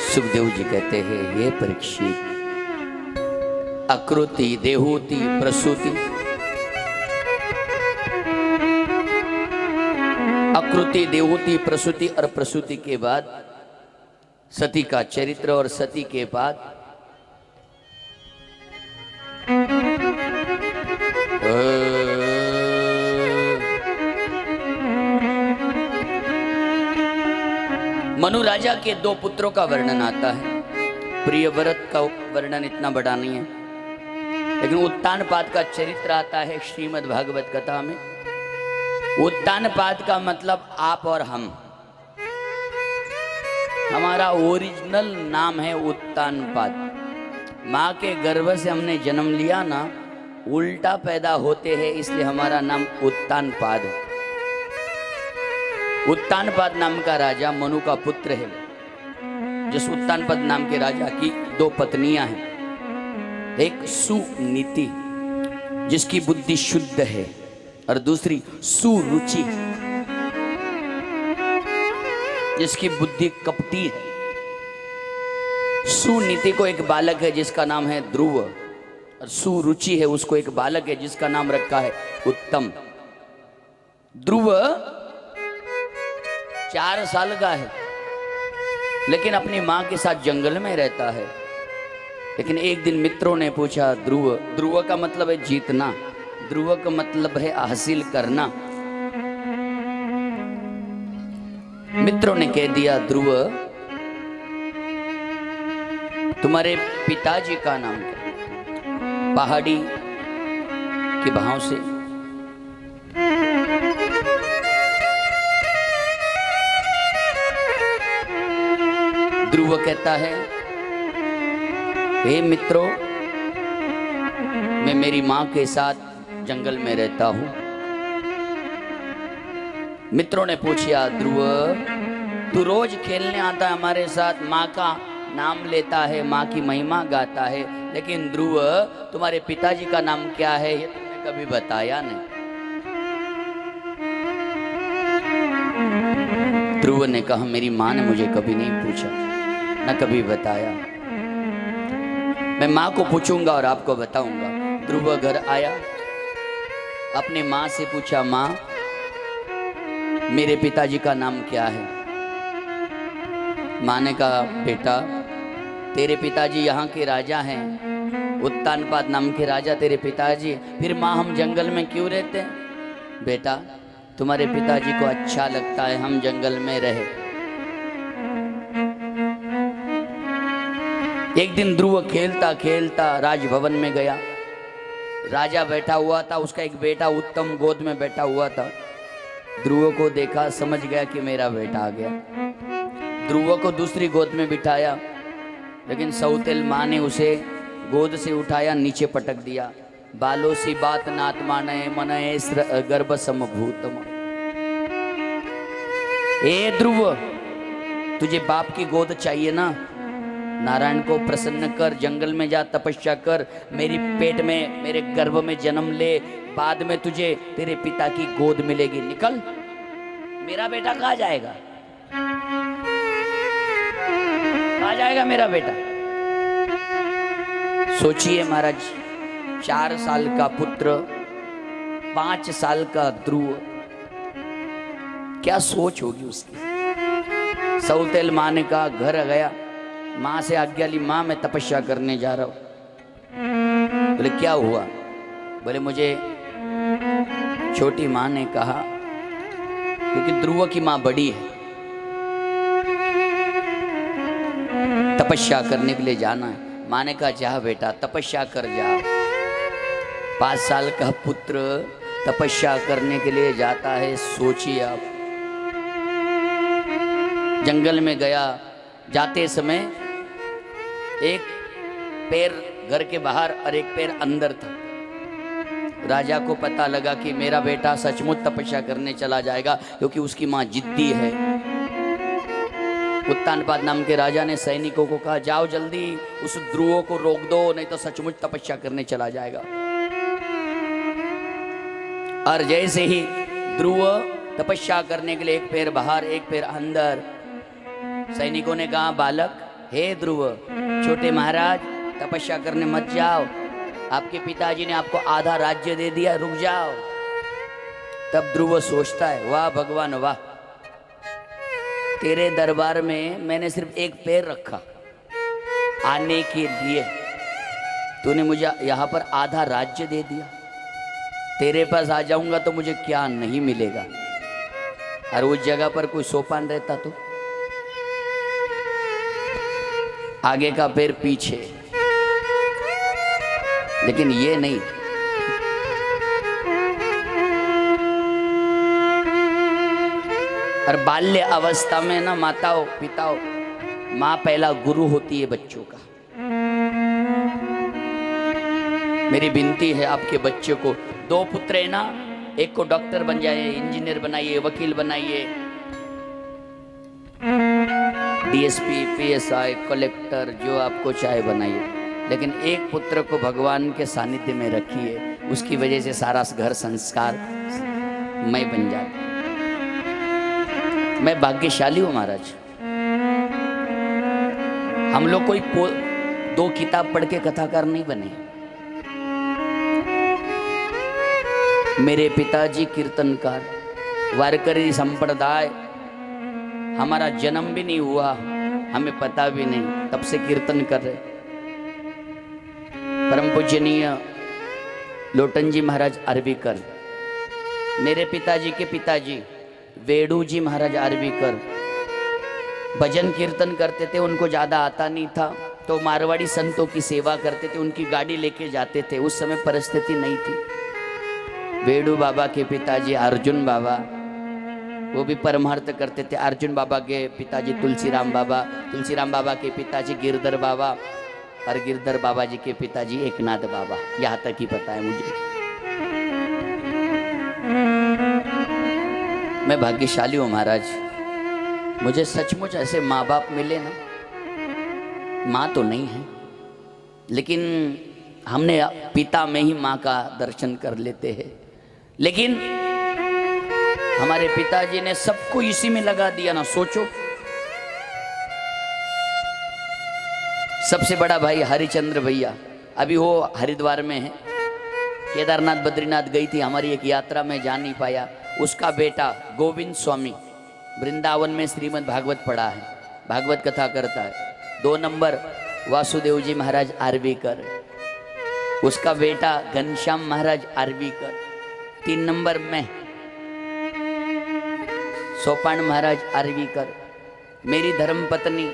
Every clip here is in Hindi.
सुखदेव जी कहते हैं, ये परीक्षित, आकृति, देहूति, प्रसूति, आकृति, देहूति, प्रसूति और प्रसूति के बाद सती का चरित्र और सती के बाद मनु राजा के दो पुत्रों का वर्णन आता है। प्रियव्रत का वर्णन इतना बड़ा नहीं है, लेकिन उत्तानपाद का चरित्र आता है श्रीमद् भागवत कथा में। उत्तानपाद का मतलब आप और हम, हमारा ओरिजिनल नाम है उत्तानपाद। माँ के गर्भ से हमने जन्म लिया ना, उल्टा पैदा होते हैं, इसलिए हमारा नाम उत्तानपाद है। उत्तानपाद नाम का राजा मनु का पुत्र है। जिस उत्तानपाद नाम के राजा की दो पत्नियां हैं, एक सुनीति जिसकी बुद्धि शुद्ध है और दूसरी सुरुचि जिसकी बुद्धि कपटी है। सुनीति को एक बालक है जिसका नाम है ध्रुव, और सुरुचि है उसको एक बालक है जिसका नाम रखा है उत्तम। ध्रुव 4 साल का है, लेकिन अपनी माँ के साथ जंगल में रहता है। लेकिन एक दिन मित्रों ने पूछा, ध्रुव, ध्रुव का मतलब है जीतना, ध्रुव का मतलब है हासिल करना। मित्रों ने कह दिया, ध्रुव तुम्हारे पिताजी का नाम क्या? पहाड़ी के भाव से ध्रुव कहता है, हे मित्रों, मैं मेरी माँ के साथ जंगल में रहता हूँ। मित्रों ने पूछा, ध्रुव तू रोज खेलने आता है हमारे साथ, माँ का नाम लेता है, माँ की महिमा गाता है, लेकिन ध्रुव तुम्हारे पिताजी का नाम क्या है ये तुमने कभी बताया नहीं। ध्रुव ने कहा, मेरी माँ ने मुझे कभी नहीं पूछा, न कभी बताया, मैं माँ को पूछूंगा और आपको बताऊंगा। ध्रुव घर आया, अपनी माँ से पूछा, माँ मेरे पिताजी का नाम क्या है? माँ ने कहा, बेटा तेरे पिताजी यहाँ के राजा हैं, उत्तानपाद नाम के राजा तेरे पिताजी। फिर माँ हम जंगल में क्यों रहते हैं? बेटा तुम्हारे पिताजी को अच्छा लगता है हम जंगल में रहे। एक दिन ध्रुव खेलता खेलता राजभवन में गया। राजा बैठा हुआ था, उसका एक बेटा उत्तम गोद में बैठा हुआ था। ध्रुव को देखा, समझ गया कि मेरा बेटा आ गया। ध्रुव को दूसरी गोद में बिठाया, लेकिन सौतेल माँ ने उसे गोद से उठाया, नीचे पटक दिया। बालो सी बात नात माने मनए गर्भ समभूतम। ए ध्रुव, तुझे बाप की गोद चाहिए ना? नारायण को प्रसन्न कर, जंगल में जा, तपस्या कर, मेरी पेट में, मेरे गर्भ में जन्म ले, बाद में तुझे तेरे पिता की गोद मिलेगी। निकल, मेरा बेटा कहाँ जाएगा? कहाँ जाएगा मेरा बेटा? सोचिए महाराज, 4 साल का पुत्र, 5 साल का ध्रुव, क्या सोच होगी उसकी। सौतेल माँ ने कहा, घर गया, माँ से आज्ञा ली, माँ मैं तपस्या करने जा रहा हूँ। बोले क्या हुआ? बोले मुझे छोटी माँ ने कहा, क्योंकि ध्रुव की माँ बड़ी है, तपस्या करने के लिए जाना है। माँ ने कहा, जा बेटा तपस्या कर जा। 5 साल का पुत्र तपस्या करने के लिए जाता है, सोचिए आप। जंगल में गया, जाते समय एक पैर घर के बाहर और एक पैर अंदर था। राजा को पता लगा कि मेरा बेटा सचमुच तपस्या करने चला जाएगा, क्योंकि उसकी माँ जिद्दी है। उत्तानपाद नाम के राजा ने सैनिकों को कहा, जाओ जल्दी उस ध्रुव को रोक दो, नहीं तो सचमुच तपस्या करने चला जाएगा। और जैसे ही ध्रुव तपस्या करने के लिए एक पैर बाहर एक पैर अंदर। सैनिकों ने कहा बालक, हे ध्रुव, छोटे महाराज तपस्या करने मत जाओ, आपके पिताजी ने आपको आधा राज्य दे दिया, रुक जाओ। तब ध्रुव सोचता है, वाह भगवान वाह, तेरे दरबार में मैंने सिर्फ एक पैर रखा आने के लिए, तूने मुझे यहाँ पर आधा राज्य दे दिया। तेरे पास आ जाऊंगा तो मुझे क्या नहीं मिलेगा, और उस जगह पर कोई सोपान रहता तो आगे का पैर पीछे, लेकिन ये नहीं। और बाल्य अवस्था में ना माताओं पिताओं, माँ पहला गुरु होती है बच्चों का। मेरी विनती है आपके बच्चे को, 2 पुत्र है ना, एक को डॉक्टर बन जाए, इंजीनियर बनाइए, वकील बनाइए, डीएसपी, पीएसआई, कलेक्टर, जो आपको चाहे बनाइए, लेकिन एक पुत्र को भगवान के सानिध्य में रखिए, उसकी वजह से सारा घर संस्कार मैं बन जाता। मैं भाग्यशाली हूं महाराज। हम लोग कोई 2 किताब पढ़ के कथाकार नहीं बने। मेरे पिताजी कीर्तनकार, वारकरी संप्रदाय, हमारा जन्म भी नहीं हुआ, हमें पता भी नहीं, तब से कीर्तन कर रहे। परम पूजनीय लोटन जी महाराज अरबीकर, मेरे पिताजी के पिताजी वेडू जी महाराज अरबीकर भजन कीर्तन करते थे, उनको ज़्यादा आता नहीं था तो मारवाड़ी संतों की सेवा करते थे, उनकी गाड़ी लेके जाते थे, उस समय परिस्थिति नहीं थी। वेडू बाबा के पिताजी अर्जुन बाबा, वो भी परमार्थ करते थे। अर्जुन बाबा के पिताजी तुलसीराम बाबा, तुलसीराम बाबा के पिताजी गिरधर बाबा, और गिरधर बाबा जी के पिताजी एकनाथ बाबा, यहाँ तक ही पता है मुझे। मैं भाग्यशाली हूँ महाराज, मुझे सचमुच ऐसे माँ बाप मिले ना, माँ तो नहीं है लेकिन हमने पिता में ही माँ का दर्शन कर लेते हैं। लेकिन हमारे पिताजी ने सबको इसी में लगा दिया ना, सोचो। सबसे बड़ा भाई हरिचंद्र भैया, अभी वो हरिद्वार में है, केदारनाथ बद्रीनाथ गई थी हमारी एक यात्रा में, जा नहीं पाया। उसका बेटा गोविंद स्वामी वृंदावन में श्रीमद् भागवत पढ़ा है, भागवत कथा करता है। 2 नंबर वासुदेव जी महाराज आरवीकर, उसका बेटा घनश्याम महाराज आरवीकर। 3 नंबर में सोपान महाराज आरवीकर, मेरी धर्मपत्नी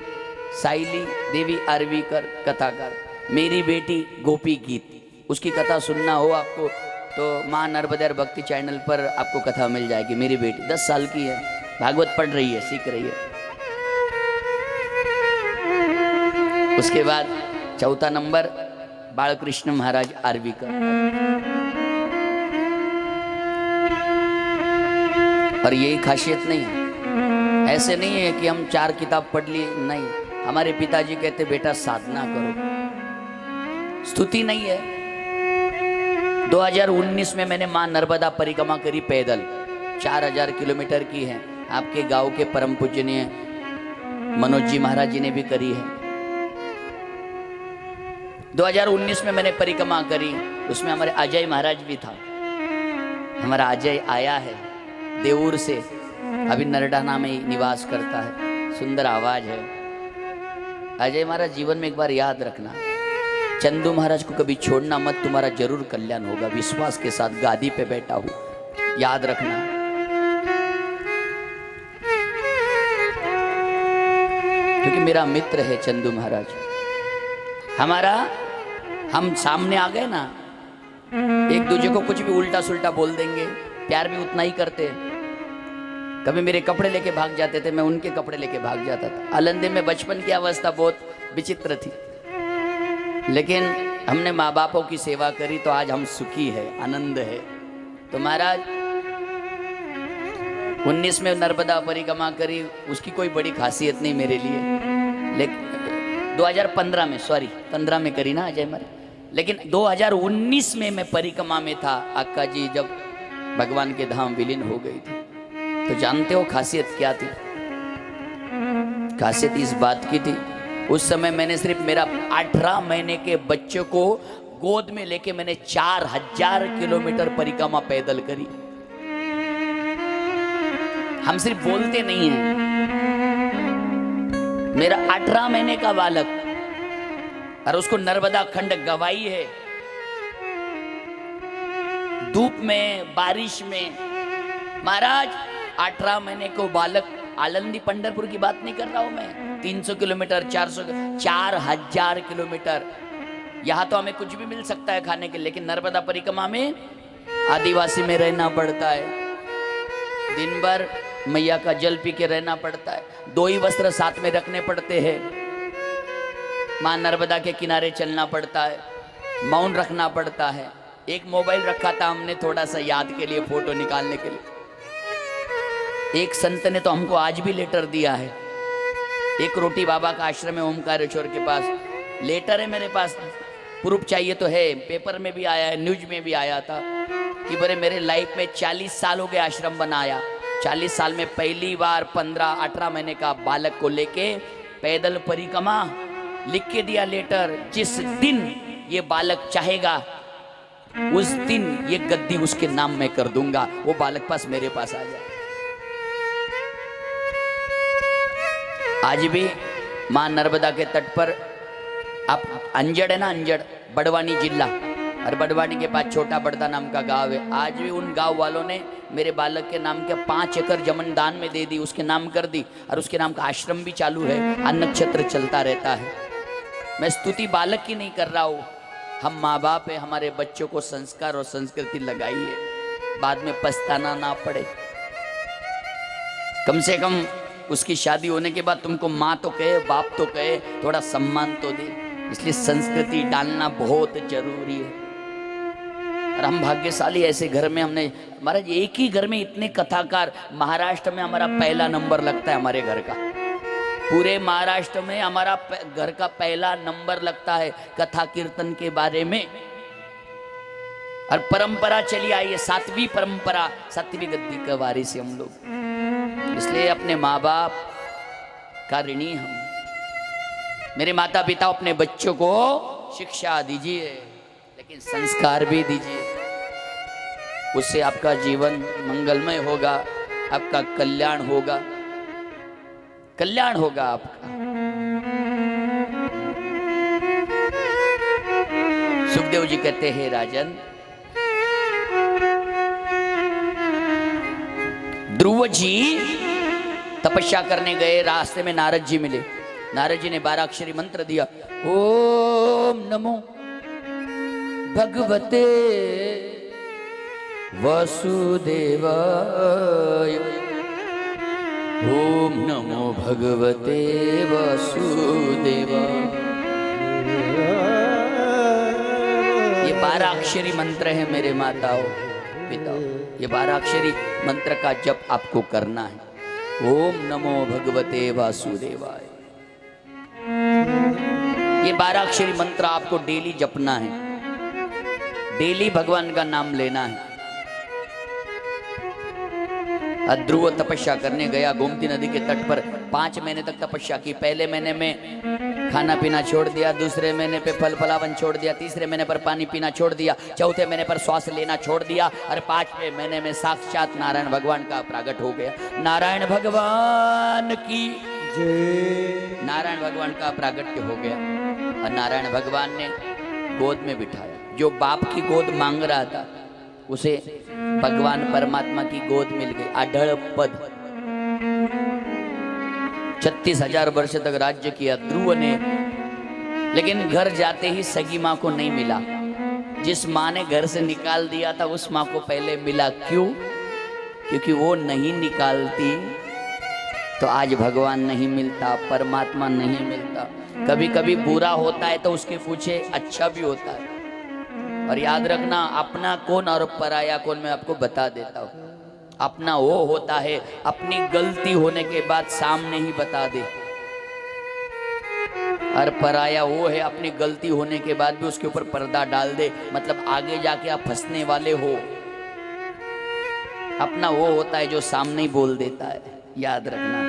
साइली देवी आरवीकर कथाकार, मेरी बेटी गोपी गीत, उसकी कथा सुनना हो आपको तो माँ नर्मदा भक्ति चैनल पर आपको कथा मिल जाएगी। मेरी बेटी 10 साल की है, भागवत पढ़ रही है, सीख रही है। उसके बाद 4था नंबर बालकृष्ण महाराज आरवीकर। और यही खासियत नहीं है, ऐसे नहीं है कि हम 4 किताब पढ़ लिए, नहीं। हमारे पिताजी कहते बेटा साधना करो, स्तुति नहीं है। 2019 में मैंने मां नर्मदा परिक्रमा करी पैदल, 4000 किलोमीटर की है। आपके गांव के परम पूजनीय मनोज जी महाराज जी ने भी करी है। 2019 में मैंने परिक्रमा करी, उसमें हमारे अजय महाराज भी था। हमारा अजय आया है देऊर से, अभी नरडाना में निवास करता है, सुंदर आवाज है। अजय महाराज जीवन में एक बार याद रखना, चंदू महाराज को कभी छोड़ना मत, तुम्हारा जरूर कल्याण होगा। विश्वास के साथ गादी पे बैठा हूं, याद रखना। क्योंकि मेरा मित्र है चंदू महाराज, हमारा, हम सामने आ गए ना, एक दूसरे को कुछ भी उल्टा सुल्टा बोल देंगे, प्यार भी उतना ही करते हैं। कभी मेरे कपड़े लेके भाग जाते थे, मैं उनके कपड़े लेके भाग जाता था। आलंदी में बचपन की अवस्था बहुत विचित्र थी, लेकिन हमने माँ बापों की सेवा करी तो आज हम सुखी है, आनंद है। तो महाराज 19 में नर्मदा परिक्रमा करी, उसकी कोई बड़ी खासियत नहीं मेरे लिए, लेकिन 2015 में, सॉरी 15 में करी ना अजय महाराज, लेकिन 2019 में मैं परिक्रमा में था। अक्का जी जब भगवान के धाम विलीन हो गई थी। तो जानते हो खासियत क्या थी? खासियत इस बात की थी, उस समय मैंने सिर्फ मेरा 18 महीने के बच्चे को गोद में लेके मैंने 4000 किलोमीटर परिक्रमा पैदल करी। हम सिर्फ बोलते नहीं हैं। मेरा 18 महीने का बालक, और उसको नर्मदा खंड गवाई है, धूप में बारिश में। महाराज 18 महीने को बालक, आलंदी पंढरपुर की बात नहीं कर रहा हूं मैं, 300 किलोमीटर 4000 किलोमीटर। यहां तो हमें कुछ भी मिल सकता है खाने के, लेकिन नर्मदा परिक्रमा में आदिवासी में रहना पड़ता है, दिन भर मैया का जल पी के रहना पड़ता है, 2 ही वस्त्र साथ में रखने पड़ते हैं, मां नर्मदा के किनारे चलना पड़ता है, मौन रखना पड़ता है। एक मोबाइल रखा था हमने थोड़ा सा याद के लिए, फोटो निकालने के लिए। एक संत ने तो हमको आज भी लेटर दिया है, एक रोटी बाबा का आश्रम है ओमकारेश्वर के पास, लेटर है मेरे पास, प्रूफ चाहिए तो है, पेपर में भी आया है, न्यूज में भी आया था कि बड़े मेरे लाइफ में 40 साल हो गए आश्रम बनाया, 40 साल में पहली बार 15-18 महीने का बालक को लेके पैदल परिक्रमा। लिख के दिया लेटर, जिस दिन ये बालक चाहेगा उस दिन ये गद्दी उसके नाम में कर दूंगा, वो बालक पास मेरे पास आ जाए। आज भी मां नर्मदा के तट पर, आप अंजड़ है ना, अंजड़ बड़वानी जिला, और बड़वानी के पास छोटा बड़दा नाम का गांव है। आज भी उन गांव वालों ने मेरे बालक के नाम के 5 एकड़ जमीन दान में दे दी, उसके नाम कर दी, और उसके नाम का आश्रम भी चालू है, अन्न क्षेत्र चलता रहता है। मैं स्तुति बालक की नहीं कर रहा हूं, हम माँ बाप है, हमारे बच्चों को संस्कार और संस्कृति लगाइए, बाद में पछताना ना पड़े। कम से कम उसकी शादी होने के बाद तुमको माँ तो कहे, बाप तो कहे, थोड़ा सम्मान तो दे। इसलिए संस्कृति डालना बहुत जरूरी है। और हम भाग्यशाली ऐसे घर में हमने, महाराज एक ही घर में इतने कथाकार, महाराष्ट्र में हमारा पहला नंबर लगता है, हमारे घर का पूरे महाराष्ट्र में हमारा घर का पहला नंबर लगता है कथा कीर्तन के बारे में। और परंपरा चली आई है, 7वीं परंपरा, 7वीं गद्दी का वारिस है हम लोग। इसलिए अपने माँ बाप का ऋणी हम। मेरे माता पिता अपने बच्चों को शिक्षा दीजिए, लेकिन संस्कार भी दीजिए, उससे आपका जीवन मंगलमय होगा, आपका कल्याण होगा, कल्याण होगा आपका। सुखदेव जी कहते हैं, राजन ध्रुव जी तपस्या करने गए, रास्ते में नारद जी मिले। नारद जी ने 12 अक्षरी मंत्र दिया, ओम नमो भगवते वसुदेवाय, ओम नमो भगवते वसुदेवाय। ये 12 अक्षरी मंत्र है मेरे माताओं पिताओं, ये 12 अक्षरी मंत्र का जप आपको करना है। ओम नमो भगवते वासुदेवाय, ये 12 अक्षरी मंत्र आपको डेली जपना है, डेली भगवान का नाम लेना है। ध्रुव तपस्या करने गया, गोमती नदी के तट पर 5 महीने तक तपस्या की। पहले महीने में खाना पीना छोड़ दिया, दूसरे महीने पे फल फलावन छोड़ दिया, तीसरे महीने पर पानी पीना छोड़ दिया, चौथे महीने पर श्वास लेना छोड़ दिया, और 5वें महीने में साक्षात नारायण भगवान का प्रकट हो गया। नारायण भगवान की जय। नारायण भगवान का प्रागट्य हो गया, और नारायण भगवान ने गोद में बिठाया। जो बाप की गोद मांग रहा था उसे भगवान परमात्मा की गोद मिल गई। अढळ पद, 36,000 वर्ष तक राज्य किया ध्रुव ने, लेकिन घर जाते ही सगी माँ को नहीं मिला। जिस माँ ने घर से निकाल दिया था उस माँ को पहले मिला। क्यों? क्योंकि वो नहीं निकालती तो आज भगवान नहीं मिलता, परमात्मा नहीं मिलता। कभी कभी बुरा होता है तो उसके पीछे अच्छा भी होता है। और याद रखना, अपना कौन और पराया कौन, मैं आपको बता देता हूँ। अपना वो होता है अपनी गलती होने के बाद सामने ही बता दे, और पराया वो है अपनी गलती होने के बाद भी उसके ऊपर पर्दा डाल दे, मतलब आगे जाके आप फंसने वाले हो। अपना वो होता है जो सामने ही बोल देता है, याद रखना।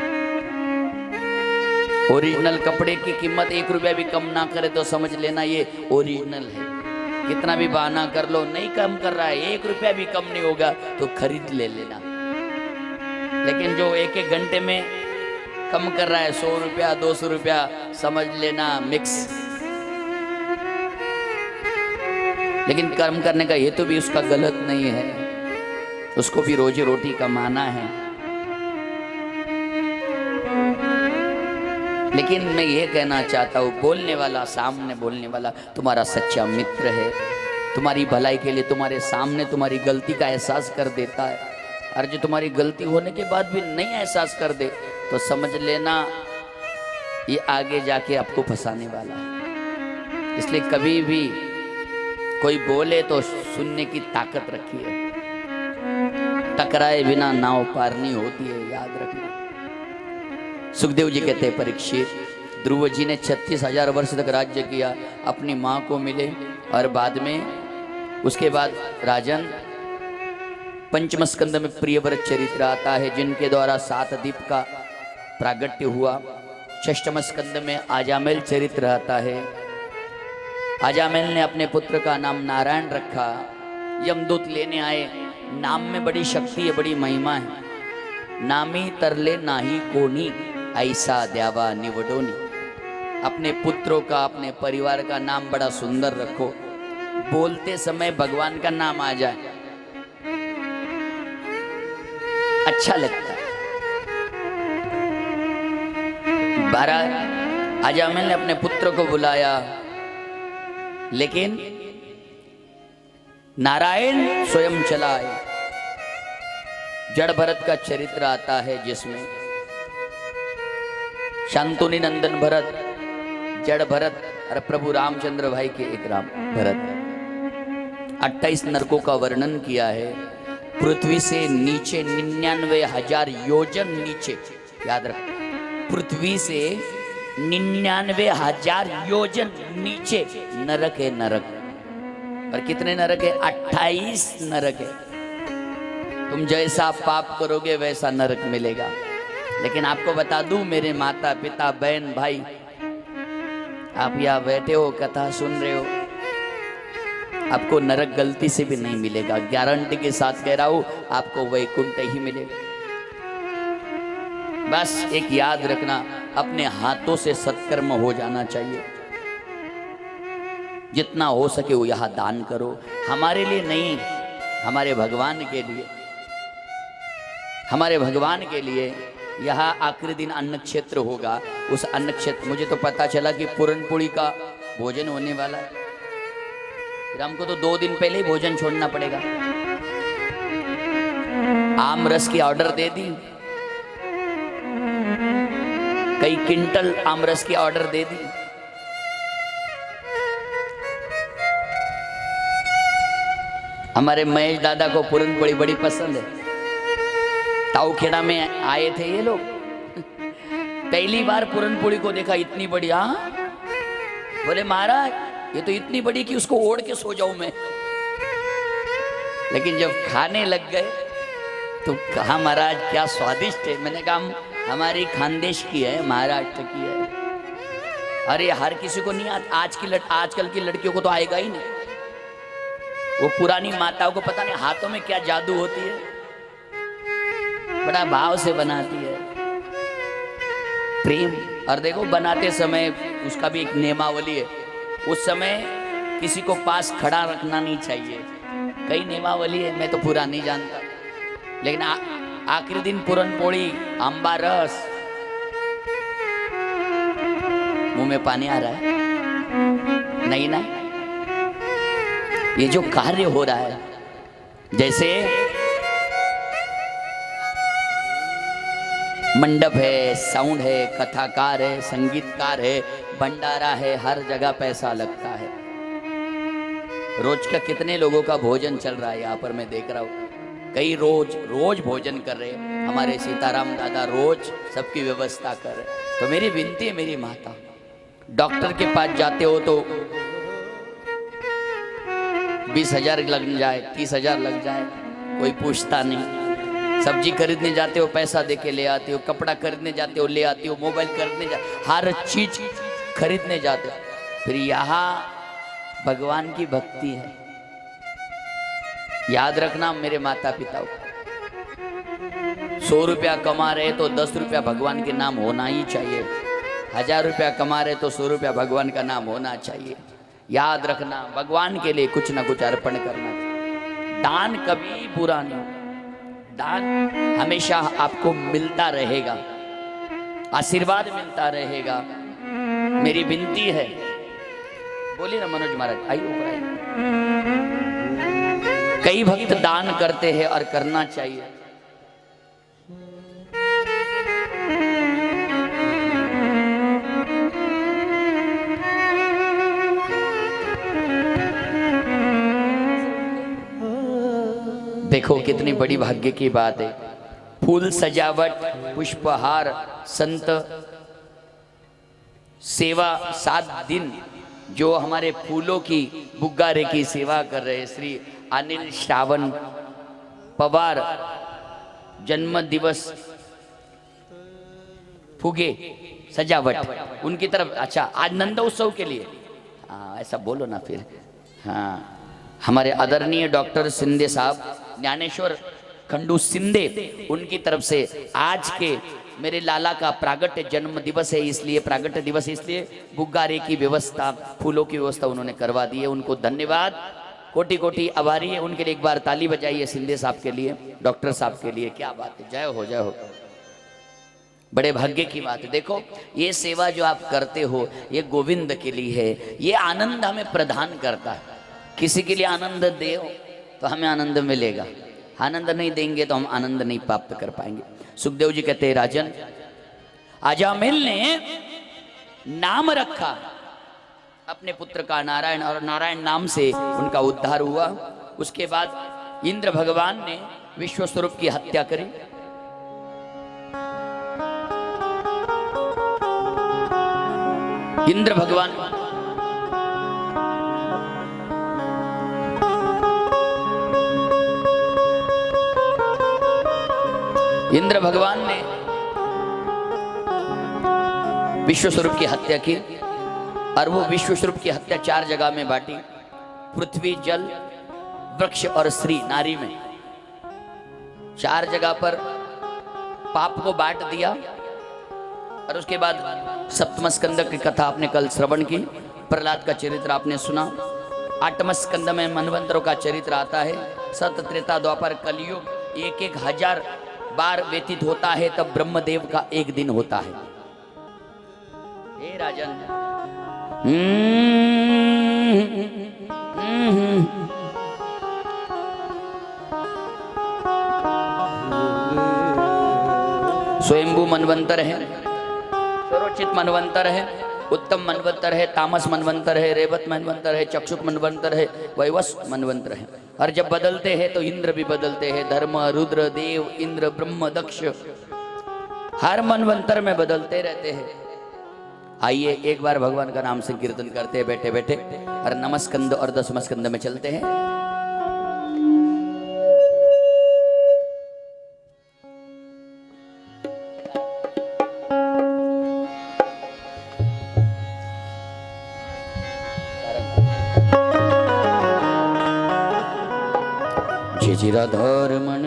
ओरिजिनल कपड़े की कीमत 1 रुपया भी कम ना करे तो समझ लेना ये ओरिजिनल है। कितना भी बहाना कर लो, नहीं कम कर रहा है, 1 रुपया भी कम नहीं होगा तो खरीद ले लेना। लेकिन जो 1-1 घंटे में कम कर रहा है, 100 रुपया 200 रुपया, समझ लेना मिक्स। लेकिन कर्म करने का हेतु भी उसका गलत नहीं है, उसको भी रोजी रोटी कमाना है। लेकिन मैं ये कहना चाहता हूँ, बोलने वाला, सामने बोलने वाला तुम्हारा सच्चा मित्र है, तुम्हारी भलाई के लिए तुम्हारे सामने तुम्हारी गलती का एहसास कर देता है। और जो तुम्हारी गलती होने के बाद भी नहीं एहसास कर दे तो समझ लेना ये आगे जाके आपको फंसाने वाला है। इसलिए कभी भी कोई बोले तो सुनने की ताकत रखिए। टकराए बिना नाव पार नहीं होती है, याद रखना। सुखदेव जी कहते हैं, परीक्षित, ध्रुव जी ने 36,000 वर्ष तक राज्य किया, अपनी माँ को मिले, और बाद में उसके बाद राजन पंचम स्कंद में प्रियव्रत चरित्र आता है, जिनके द्वारा 7 दीप का प्रागट्य हुआ। षष्ठम स्कंद में आजामेल चरित्र आता है। आजामेल ने अपने पुत्र का नाम नारायण रखा। यमदूत लेने आए, नाम में बड़ी शक्ति है, बड़ी महिमा है। नामी तरले नाही कोनी, ऐसा द्यावा निवडोनी। अपने पुत्रों का, अपने परिवार का नाम बड़ा सुंदर रखो, बोलते समय भगवान का नाम आ जाए, अच्छा लगता है। 12 आजामेल ने अपने पुत्र को बुलाया, लेकिन नारायण स्वयं चला आए। जड़ भरत का चरित्र आता है, जिसमें शांतुनि नंदन भरत, जड़ भरत और प्रभु रामचंद्र भाई के एक राम भरत। 28 नरकों का वर्णन किया है। पृथ्वी से नीचे 99,000 योजन नीचे, याद रख, पृथ्वी से 99,000 योजन नीचे नरक है, नरक। और कितने नरक है? 28 नरक है। तुम जैसा पाप करोगे वैसा नरक मिलेगा। लेकिन आपको बता दूं, मेरे माता पिता बहन भाई, आप यहाँ बैठे हो, कथा सुन रहे हो, आपको नरक गलती से भी नहीं मिलेगा। गारंटी के साथ कह रहा हूं, आपको वैकुंठ ही मिलेगा। बस एक याद रखना, अपने हाथों से सत्कर्म हो जाना चाहिए। जितना हो सके वो यहाँ दान करो, हमारे लिए नहीं, हमारे भगवान के लिए। हमारे भगवान के लिए यहाँ आखिरी दिन अन्न क्षेत्र होगा। उस अन्न क्षेत्र, मुझे तो पता चला कि पूरनपुरी का भोजन होने वाला है, फिर हमको तो 2 दिन पहले ही भोजन छोड़ना पड़ेगा। आम रस की ऑर्डर दे दी, कई क्विंटल आम रस की ऑर्डर दे दी। हमारे महेश दादा को पूरनपोली बड़ी पसंद है। ताऊखेड़ा में आए थे ये लोग, पहली बार पूरनपोली को देखा, इतनी बड़ी। हाँ, बोले महाराज ये तो इतनी बड़ी कि उसको ओढ़ के सो जाऊं मैं। लेकिन जब खाने लग गए तो कहा, महाराज क्या स्वादिष्ट है। मैंने कहा हमारी खानदेश की है, महाराष्ट्र की है। अरे हर किसी को नहीं आता, आजकल की लड़कियों को तो आएगा ही नहीं। वो पुरानी माताओं को पता नहीं हाथों में क्या जादू होती है, बड़ा भाव से बनाती है, प्रेम। और देखो बनाते समय उसका भी एक नियमावली है, उस समय किसी को पास खड़ा रखना नहीं चाहिए। कई नियमावली है, मैं तो पूरा नहीं जानता। लेकिन आखिरी दिन पूरनपोली, अम्बा रस, मुंह में पानी आ रहा है नहीं ना। ये जो कार्य हो रहा है, जैसे मंडप है, साउंड है, कथाकार है, संगीतकार है, भंडारा है, हर जगह पैसा लगता है। रोज का कितने लोगों का भोजन चल रहा है यहाँ पर, मैं देख रहा हूँ। कई रोज भोजन कर रहे हैं। हमारे सीताराम दादा रोज सबकी व्यवस्था कर रहे हैं। तो मेरी विनती है, मेरी माता, डॉक्टर के पास जाते हो तो 20,000 लग जाए, 30,000 लग जाए, कोई पूछता नहीं। सब्जी खरीदने जाते हो पैसा दे के ले आते हो, कपड़ा खरीदने जाते हो ले आते हो, मोबाइल खरीदने हर चीज खरीदने जाते हो। फिर यहाँ भगवान की भक्ति है। याद रखना मेरे माता पिता को, 100 रुपया कमा रहे तो 10 रुपया भगवान के नाम होना ही चाहिए। 1000 रुपया कमा रहे तो 100 रुपया भगवान का नाम होना चाहिए। याद रखना भगवान के लिए कुछ ना कुछ अर्पण करना चाहिए। दान कभी बुरा नहीं, दान हमेशा आपको मिलता रहेगा, आशीर्वाद मिलता रहेगा। मेरी विनती है, बोलिए ना मनोज महाराज, आइए ऊपर आइए। कई भक्त दान करते हैं और करना चाहिए। देखो कितनी बड़ी भाग्य की बात है। फूल सजावट, पुष्पहार, संत सेवा, 7 दिन जो हमारे फूलों की बुग्गारे की सेवा कर रहे श्री अनिल श्रावण पवार, जन्म दिवस फुगे सजावट उनकी तरफ। अच्छा आज नंद उत्सव के लिए, हाँ ऐसा बोलो ना फिर। हाँ हमारे आदरणीय डॉक्टर सिंधे साहब, ज्ञानेश्वर खंडू सिंधे, उनकी तरफ से आज के मेरे लाला का प्रागट्य जन्म दिवस है, इसलिए प्रागट्य दिवस इसलिए बुग्गारे की व्यवस्था, फूलों की व्यवस्था उन्होंने करवा दी है। उनको धन्यवाद, कोटि कोटि आभारी है उनके लिए। एक बार ताली बजाइए सिंधे साहब के लिए, डॉक्टर साहब के लिए। क्या बात है, जय हो जय हो। बड़े भाग्य की बात है। देखो ये सेवा जो आप करते हो ये गोविंद के लिए है, ये आनंद हमें प्रदान करता है। किसी के लिए आनंद दे तो हमें आनंद मिलेगा, आनंद नहीं देंगे तो हम आनंद नहीं प्राप्त कर पाएंगे। सुखदेव जी कहते हैं राजन, अजामिल ने नाम रखा अपने पुत्र का नारायण, और नारायण नाम से उनका उद्धार हुआ। उसके बाद इंद्र भगवान ने विश्व स्वरूप की हत्या करी। इंद्र भगवान ने विश्व स्वरूप की हत्या की, और वो विश्व स्वरूप की हत्या 4 जगह में बांटी, पृथ्वी, जल, वृक्ष और स्त्री नारी में। 4 जगह पर पाप को बांट दिया। और उसके बाद सप्तम स्कंद की कथा आपने कल श्रवण की, प्रहलाद का चरित्र आपने सुना। 8वें स्कंद में मनवंतरों का चरित्र आता है। सत त्रेता द्वापर कलयुग 1,000 बार व्यतीत होता है, तब ब्रह्मदेव का एक दिन होता है। हे राजन, स्वयंभू मनवंतर है, सर्वोचित मनवंतर है, उत्तम मनवंतर है, तामस मनवंतर है, रेवत मनवंतर है, चक्षुक मनवंतर है, वैवस्वत मनवंतर है। और जब बदलते हैं तो इंद्र भी बदलते हैं, धर्म, रुद्र, देव, इंद्र, ब्रह्म, दक्ष, हर मनवंतर में बदलते रहते हैं। आइए एक बार भगवान का नाम संकीर्तन करते हैं बैठे बैठे, और नमस्कंद और 10वें स्कंद में चलते हैं। जय राधारमण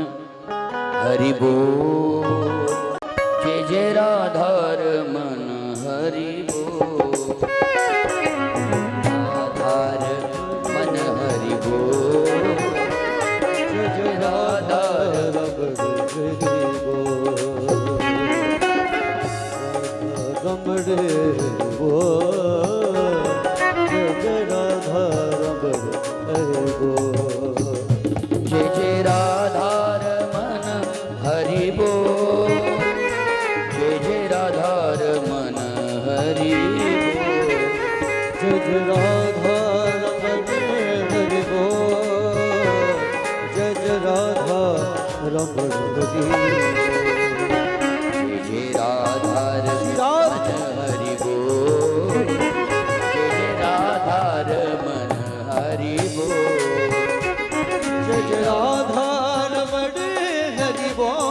हरि बोल, जय राधारमण हरि बोल, राधारमण हरि बोल, जय राधारमण हरि बोल, रमण बोल, जय राधारमण हरि बोल, जय राधारमण हरि बोल, जय राधारमण हरि बोल, जय राधारमण हरि बोल, जय राधारमण हरि बोल, जय राधारमण हरि बोल, जय राधारमण हरि बोल, जय राधारमण हरि बोल,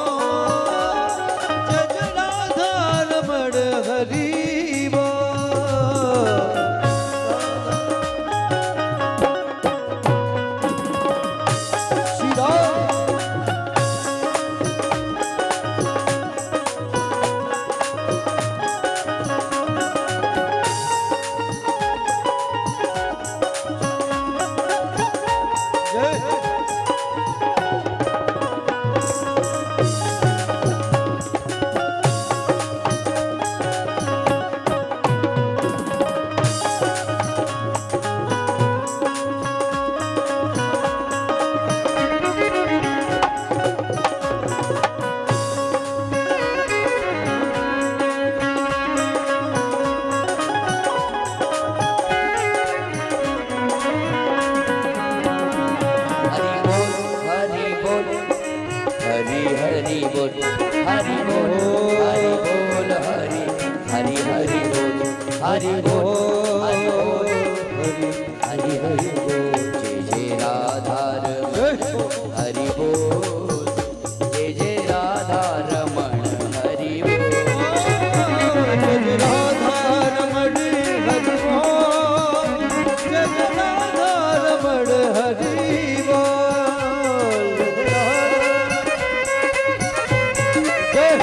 हरि बोल हरि हरि बोल जय जय राधा रमण हरि बोल जय जय राधा रमण हरि बोल जय राधा रमण हरि बोल जय राधा रमण हरि बोल जय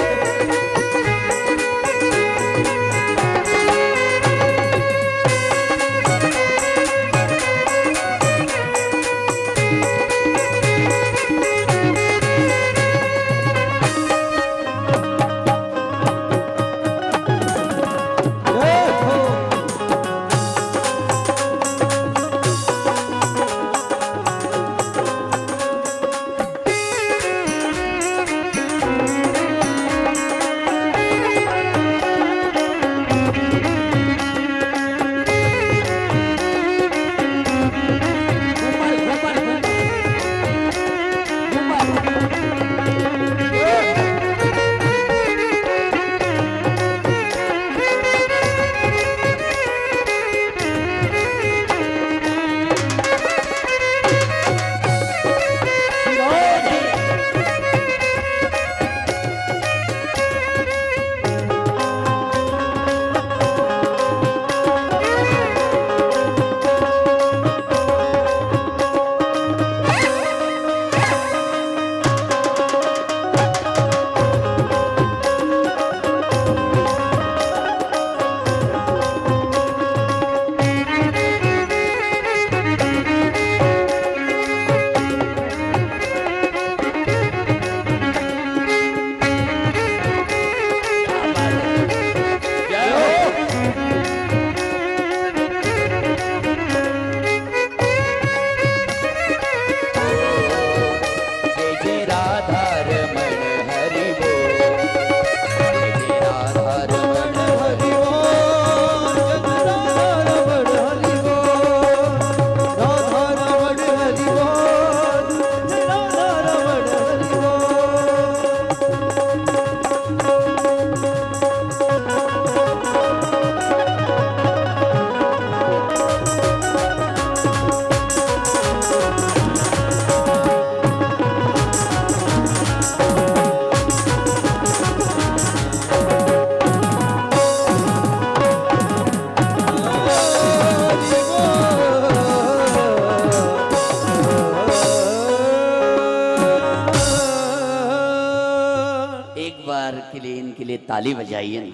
इनके लिए ताली बजाइए ना।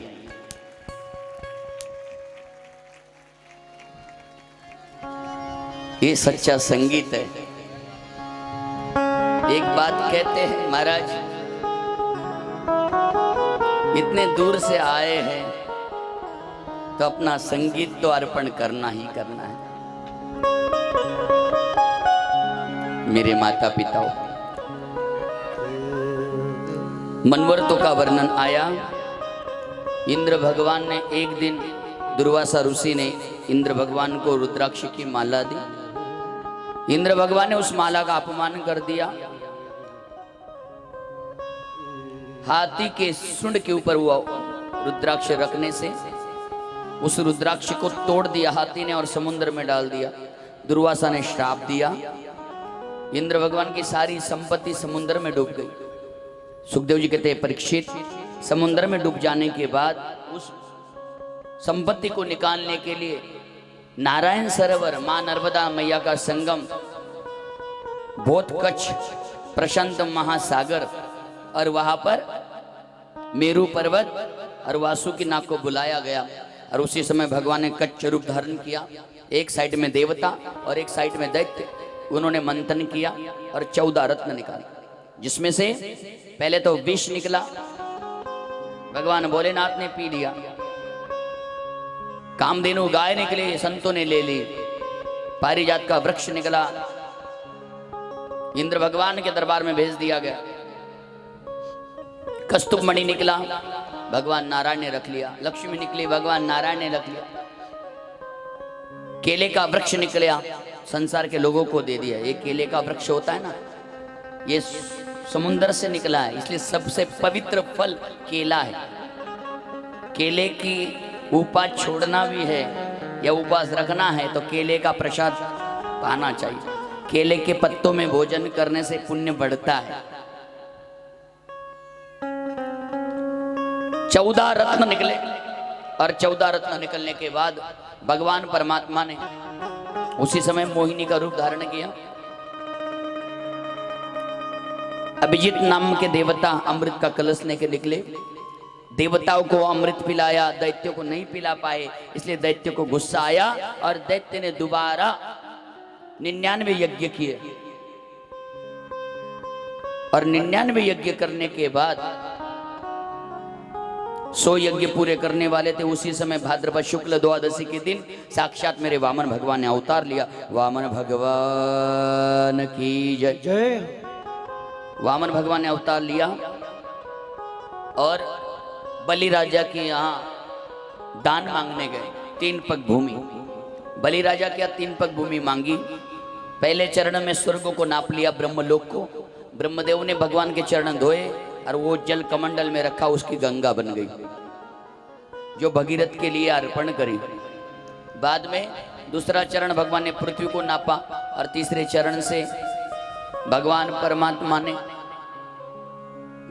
ये सच्चा संगीत है। एक बात कहते हैं महाराज, इतने दूर से आए हैं तो अपना संगीत तो अर्पण करना ही करना है। मेरे माता पिताओं, मनवर्तों का वर्णन आया। इंद्र भगवान ने एक दिन, दुर्वासा ऋषि ने इंद्र भगवान को रुद्राक्ष की माला दी। इंद्र भगवान ने उस माला का अपमान कर दिया। हाथी के सूंड के ऊपर हुआ रुद्राक्ष रखने से उस रुद्राक्ष को तोड़ दिया हाथी ने और समुद्र में डाल दिया। दुर्वासा ने श्राप दिया। इंद्र भगवान की सारी संपत्ति समुद्र में डूब गई। सुखदेव जी कहते हैं, परीक्षित, समुद्र में डूब जाने के बाद उस संपत्ति को निकालने के लिए नारायण सरोवर, मां नर्मदा मैया का संगम, बहुत कच्छ, प्रशांत महासागर और वहां पर मेरू पर्वत और वासुकी नाग को बुलाया गया। और उसी समय भगवान ने कच्छ रूप धारण किया। एक साइड में देवता और एक साइड में दैत्य। उन्होंने मंथन किया और 14 रत्न निकाले, जिसमें से पहले तो विष निकला, भगवान भोलेनाथ ने पी लिया। कामधेनु गाय निकली, संतों ने ले ली। पारिजात का वृक्ष निकला, इंद्र भगवान के दरबार में भेज दिया गया। कस्तूप मणि निकला, भगवान नारायण ने रख लिया। लक्ष्मी निकली, भगवान नारायण ने रख लिया। केले का वृक्ष निकला, संसार के लोगों को दे दिया। ये केले का वृक्ष होता है ना, ये समुद्र से निकला है, इसलिए सबसे पवित्र फल केला है। केले की उपवास छोड़ना भी है या उपवास रखना है तो केले का प्रसाद पाना चाहिए। केले के पत्तों में भोजन करने से पुण्य बढ़ता है। 14 रत्न निकले और 14 रत्न निकलने के बाद भगवान परमात्मा ने उसी समय मोहिनी का रूप धारण किया। अभिजीत नाम के देवता अमृत का कलश लेके निकले। देवताओं को अमृत पिलाया, दैत्यों को नहीं पिला पाए, इसलिए दैत्य को गुस्सा आया और दैत्य ने दोबारा 99 यज्ञ किए। और 99 यज्ञ करने के बाद 100 यज्ञ पूरे करने वाले थे। उसी समय भाद्रपद शुक्ल द्वादशी के दिन साक्षात मेरे वामन भगवान ने अवतार लिया। वामन भगवान की जय जय। वामन भगवान ने अवतार लिया और बलि राजा के यहाँ दान मांगने गए। 3 पग भूमि। बलि राजा के यहाँ 3 पग भूमि मांगी। पहले चरण में स्वर्ग को नाप लिया, ब्रह्मलोक को। ब्रह्मदेव ने भगवान के चरण धोए और वो जल कमंडल में रखा, उसकी गंगा बन गई जो भगीरथ के लिए अर्पण करी। बाद में दूसरा चरण भगवान ने पृथ्वी को नापा और तीसरे चरण से भगवान परमात्मा ने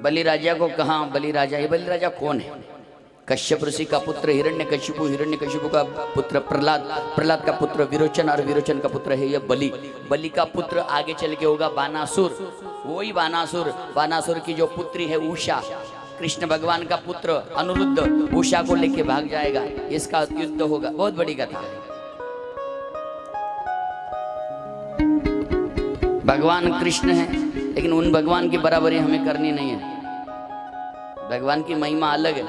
बलि राजा को कहा, बलि राजा, ये बलि राजा कौन है? कश्यप ऋषि का पुत्र हिरण्यकशिपु, हिरण्यकशिपु का पुत्र प्रहलाद, प्रहलाद का पुत्र विरोचन और विरोचन का पुत्र है यह बलि। बलि का पुत्र आगे चल के होगा बानासुर। वही बानासुर, बानासुर की जो पुत्री है उषा, कृष्ण भगवान का पुत्र अनिरुद्ध उषा को लेके भाग जाएगा। इसका युद्ध होगा। बहुत बड़ी कथा है। भगवान कृष्ण है, लेकिन उन भगवान की बराबरी हमें करनी नहीं है। भगवान की महिमा अलग है।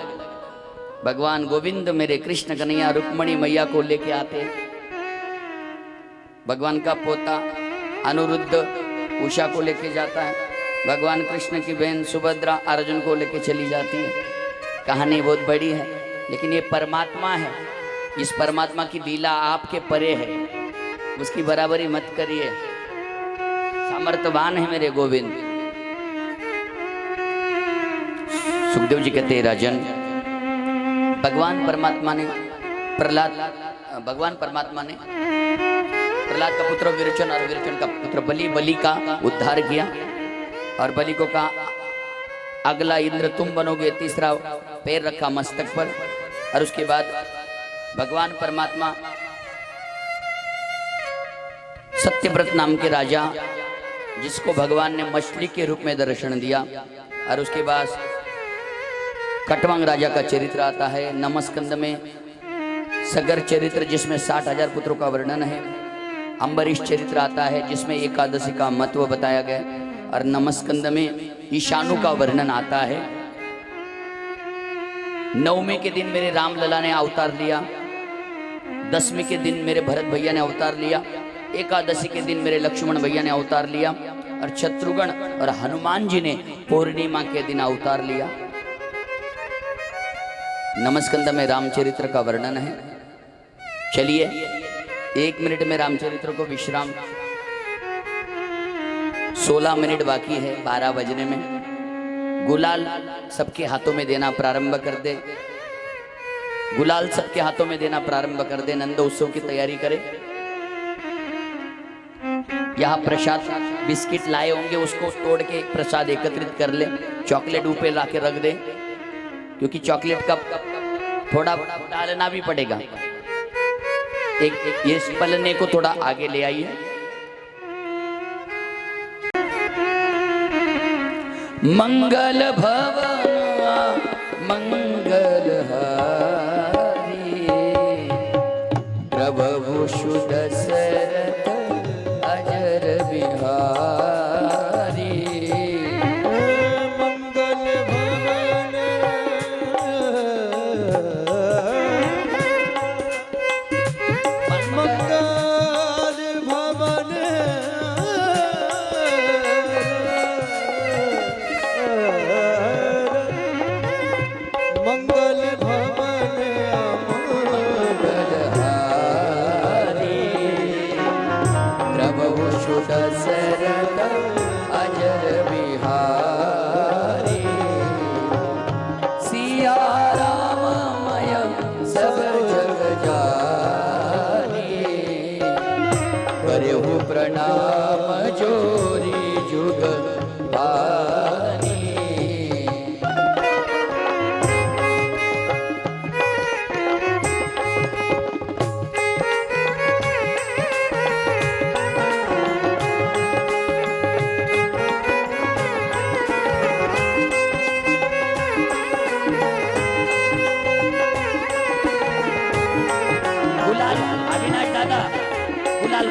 भगवान गोविंद मेरे कृष्ण कन्हैया रुक्मणी मैया को लेके आते। भगवान का पोता अनिरुद्ध उषा को लेके जाता है। भगवान कृष्ण की बहन सुभद्रा अर्जुन को लेके चली जाती है। कहानी बहुत बड़ी है, लेकिन ये परमात्मा है। इस परमात्मा की लीला आपके परे है, उसकी बराबरी मत करिए। सामर्थ्यवान है मेरे गोविंद। सुखदेव जी कहते हैं, राजन, भगवान परमात्मा ने प्रहलाद का पुत्र विरोचन और विरोचन का पुत्र बलि का उद्धार किया और बलि को कहा, अगला इंद्र तुम बनोगे। तीसरा पैर रखा मस्तक पर और उसके बाद भगवान परमात्मा सत्यव्रत नाम के राजा, जिसको भगवान ने मछली के रूप में दर्शन दिया, और उसके बाद कटवांग राजा का चरित्र आता है। नमस्कंद में सगर चरित्र जिसमें 60,000 पुत्रों का वर्णन है। अम्बरीश चरित्र आता है जिसमें एकादशी का महत्व बताया गया, और नमस्कंद में ईशानु का वर्णन आता है। 9वें के दिन मेरे राम लला ने अवतार लिया। 10वें के दिन मेरे भरत भैया ने अवतार लिया। एकादशी के दिन मेरे लक्ष्मण भैया ने अवतार लिया, और शत्रुघ्न और हनुमान जी ने पूर्णिमा के दिन अवतार लिया। नमस्कंद में रामचरित्र का वर्णन है। चलिए 1 मिनट में रामचरित्र को विश्राम। 16 मिनट बाकी है 12 बजने में। गुलाल सबके हाथों में देना प्रारंभ कर दे। गुलाल सबके हाथों में देना प्रारंभ कर दे। नंद उत्सव की तैयारी करें। यहाँ प्रसाद बिस्किट लाए होंगे, उसको तोड़ के प्रसाद एकत्रित कर ले। चॉकलेट ऊपर ला के रख दे, क्योंकि चॉकलेट का थोड़ा डालना भी पड़ेगा। एक ये पलने को थोड़ा आगे ले आइए। मंगल भवन मंगल हारी, प्रभु सुध शरत अजर बिहारी। मंगल भवन मंगल भवन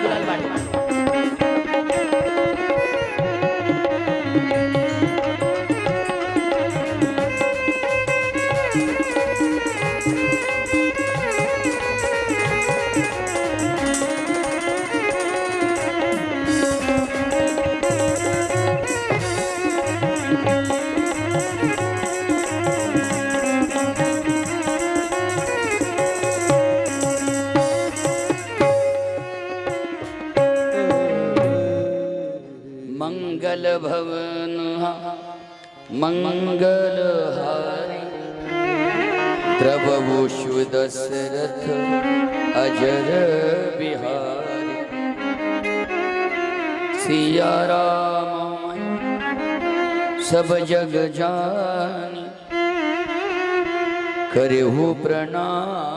गुलाल बांटे। मंगल भवन मंगल हारी द्रवभूषु दशरथ अजर बिहारी सिया राम सब जग जानी करहु प्रणाम।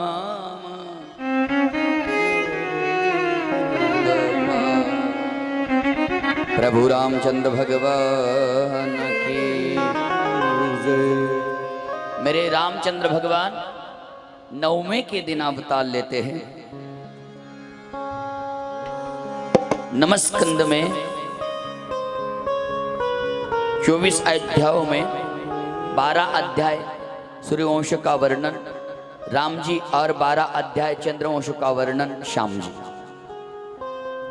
प्रभु रामचंद्र भगवान की जय। मेरे रामचंद्र भगवान नवमे के दिन अवतार लेते हैं। नमस्कंद में 24 अध्यायों में 12 अध्याय सूर्यवंश का वर्णन राम जी और 12 अध्याय चंद्रवंश का वर्णन श्याम जी।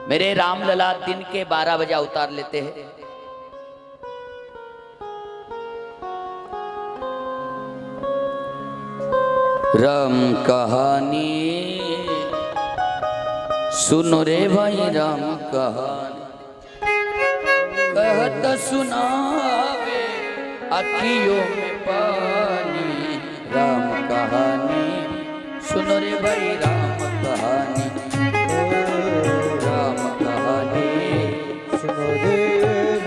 मेरे राम लला दिन के 12 बजे अवतार लेते हैं। राम कहानी सुनो रे भाई राम कहानी कहत सुनावे अखियों में पानी। राम कहानी सुनो रे भाई राम कहानी सुनो रे राम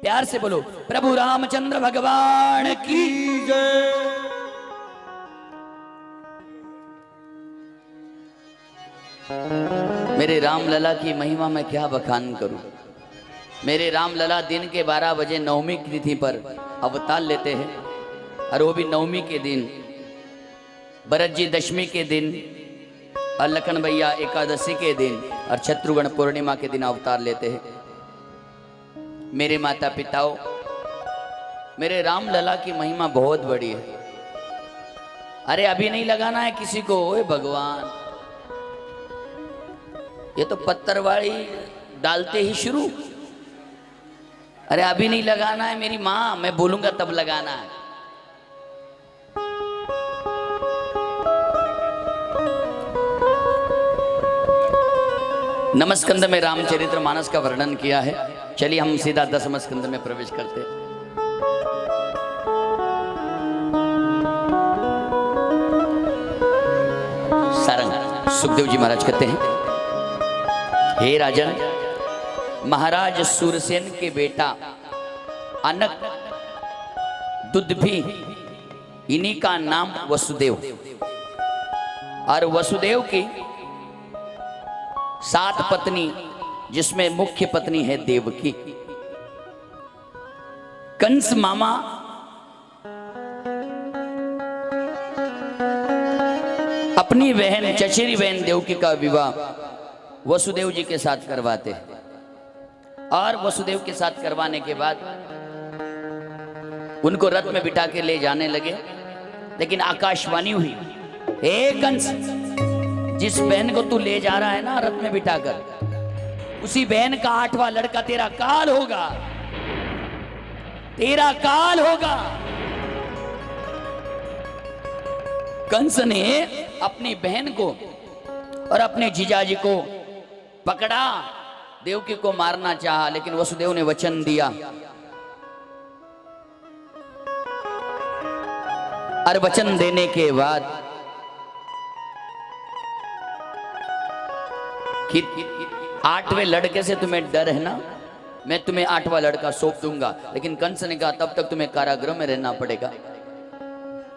प्यार से बोलो प्रभु रामचंद्र भगवान की जय। मेरे राम लला की महिमा में क्या बखान करूं। मेरे राम लला दिन के 12 बजे नवमी की तिथि पर अवतार लेते हैं और वो भी नवमी के दिन, भरत जी दशमी के दिन और लखन भैया एकादशी के दिन और शत्रुघ्न पूर्णिमा के दिन अवतार लेते हैं। मेरे माता पिताओं, मेरे राम लला की महिमा बहुत बड़ी है। अरे अभी नहीं लगाना है किसी को, ओए भगवान, ये तो पत्थरवाड़ी डालते ही शुरू। अरे अभी नहीं लगाना है मेरी माँ, मैं बोलूंगा तब लगाना है। नमस्कंद में रामचरित्र मानस का वर्णन किया है। चलिए हम सीधा 10वें स्कंद में प्रवेश करते हैं। सारंग सुखदेव जी महाराज कहते हैं, हे राजन, महाराज सूरसेन के बेटा अनक दुद्भी, इन्हीं का नाम वसुदेव, और वसुदेव की 7 पत्नी, जिसमें मुख्य पत्नी है देवकी, कंस मामा अपनी बहन चचेरी बहन देवकी का विवाह वसुदेव जी के साथ करवाते हैं। और वसुदेव के साथ करवाने के बाद उनको रथ में बिठा के ले जाने लगे, लेकिन आकाशवाणी हुई, हे कंस, जिस बहन को तू ले जा रहा है ना रथ में बिठाकर, उसी बहन का 8वां लड़का तेरा काल होगा, तेरा काल होगा। कंस ने अपनी बहन को और अपने जीजाजी को पकड़ा, देवकी को मारना चाहा, लेकिन वसुदेव ने वचन दिया और वचन देने के बाद कि 8वें लड़के से तुम्हें डर है ना, मैं तुम्हें 8वां लड़का सौंप दूंगा, लेकिन कंस ने कहा तब तक तुम्हें कारागृह में रहना पड़ेगा।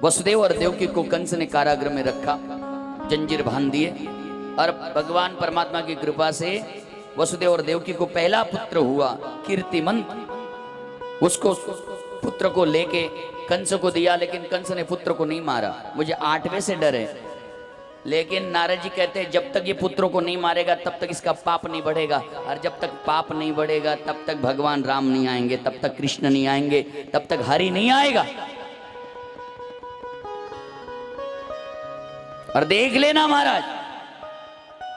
वसुदेव और देवकी को कंस ने कारागृह में रखा, जंजीर बांध दिए, और भगवान परमात्मा की कृपा से वसुदेव और देवकी को पहला पुत्र हुआ कीर्तिमंत। उसको पुत्र को लेके कंस को दिया, लेकिन कंस ने पुत्र को नहीं मारा, मुझे 8वें से डर है। लेकिन नारद जी कहते हैं जब तक ये पुत्रों को नहीं मारेगा तब तक इसका पाप नहीं बढ़ेगा, और जब तक पाप नहीं बढ़ेगा तब तक भगवान राम नहीं आएंगे, तब तक कृष्ण नहीं आएंगे, तब तक हरि नहीं आएगा। और देख लेना महाराज,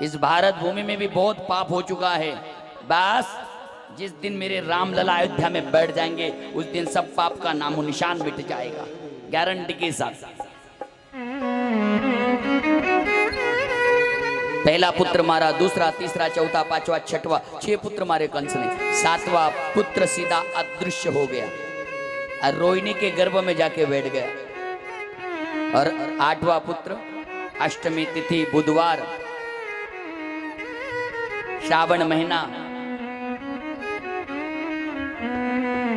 इस भारत भूमि में भी बहुत पाप हो चुका है, बस जिस दिन मेरे राम लला अयोध्या में बैठ जाएंगे उस दिन सब पाप का नामो निशान मिट जाएगा, गारंटी के साथ। पहला पुत्र मारा, दूसरा, तीसरा, चौथा, पांचवा, छठवा, 6 पुत्र मारे कंस ने। 7वां पुत्र सीधा अदृश्य हो गया और रोहिणी के गर्भ में जाके बैठ गया। और 8वां पुत्र अष्टमी तिथि बुधवार, श्रावण महीना,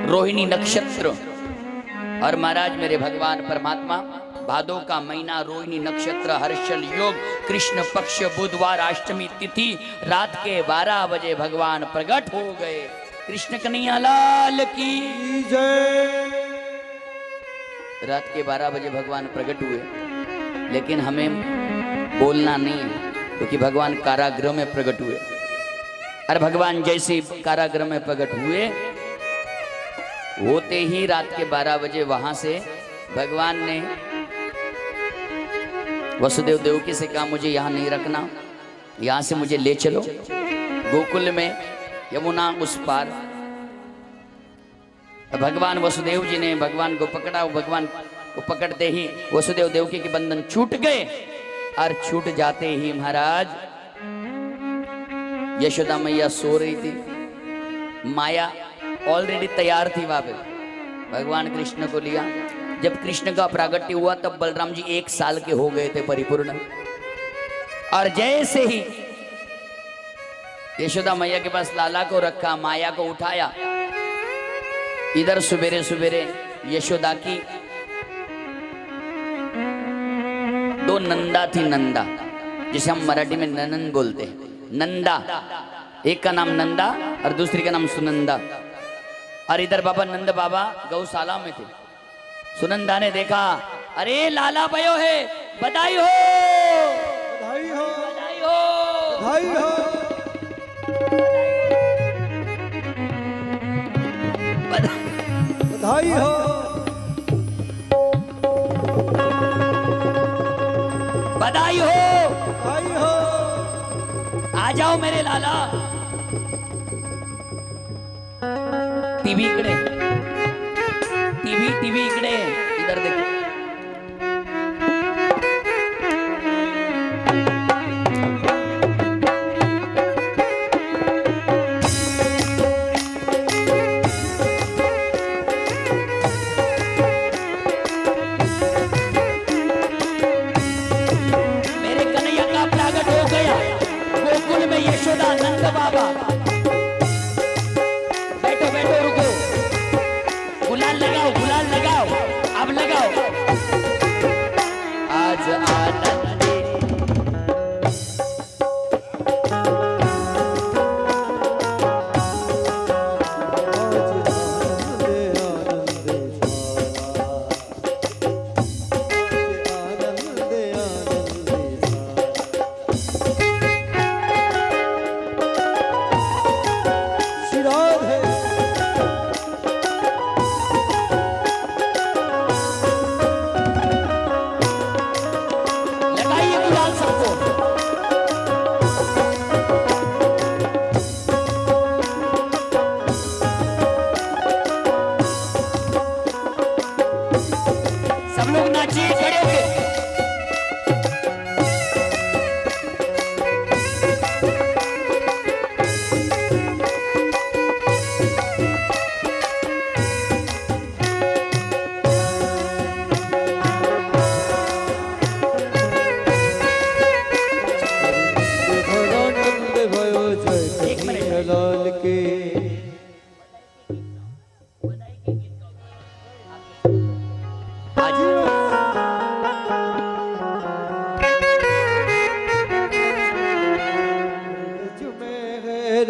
रोहिणी नक्षत्र, और महाराज मेरे भगवान परमात्मा भादो का महीना, रोहिणी नक्षत्र, हर्षल योग, कृष्ण पक्ष, बुधवार, अष्टमी तिथि, रात के 12 बजे भगवान प्रकट हो गए। कृष्ण कन्हैया लाल की जय। रात के 12 बजे भगवान प्रकट हुए, लेकिन हमें बोलना नहीं है क्योंकि भगवान कारागृह में प्रकट हुए। और भगवान जैसे कारागृह में प्रकट हुए, होते ही रात के 12 बजे वहां से भगवान ने वसुदेव देवकी से कहा मुझे यहाँ नहीं रखना, यहाँ से मुझे ले चलो गोकुल में, यमुना उस पार। भगवान वसुदेव जी ने भगवान को पकड़ा, भगवान को पकड़ते ही वसुदेव देवकी के बंधन छूट गए, और छूट जाते ही महाराज यशोदा मैया सो रही थी, माया ऑलरेडी तैयार थी वहां पे। भगवान कृष्ण को लिया, जब कृष्ण का प्रागट्य हुआ तब बलराम जी 1 साल के हो गए थे परिपूर्ण। और जैसे ही यशोदा मैया के पास लाला को रखा, माया को उठाया, इधर सुबेरे सुबेरे यशोदा की 2 नंदा थी, नंदा जिसे हम मराठी में ननन बोलते हैं, नंदा, एक का नाम नंदा और दूसरी का नाम सुनंदा। और इधर बाबा नंद बाबा गौशाला में थे। सुनंदा ने देखा, अरे लाला भयो है, बधाई हो, बधाई हो, बधाई हो, बधाई हो। बधाई हो, बधाई हो, बधाई हो। आ जाओ मेरे लाला। टीवी इकडे, टीवी इकडे, इधर देखो। मेरे कन्हैया का प्रागट हो गया गोकुल में, यशोदा नंद बाबा। बैठो बैठो, रुको, गुलाल लगाओ, गुलाल लगाओ।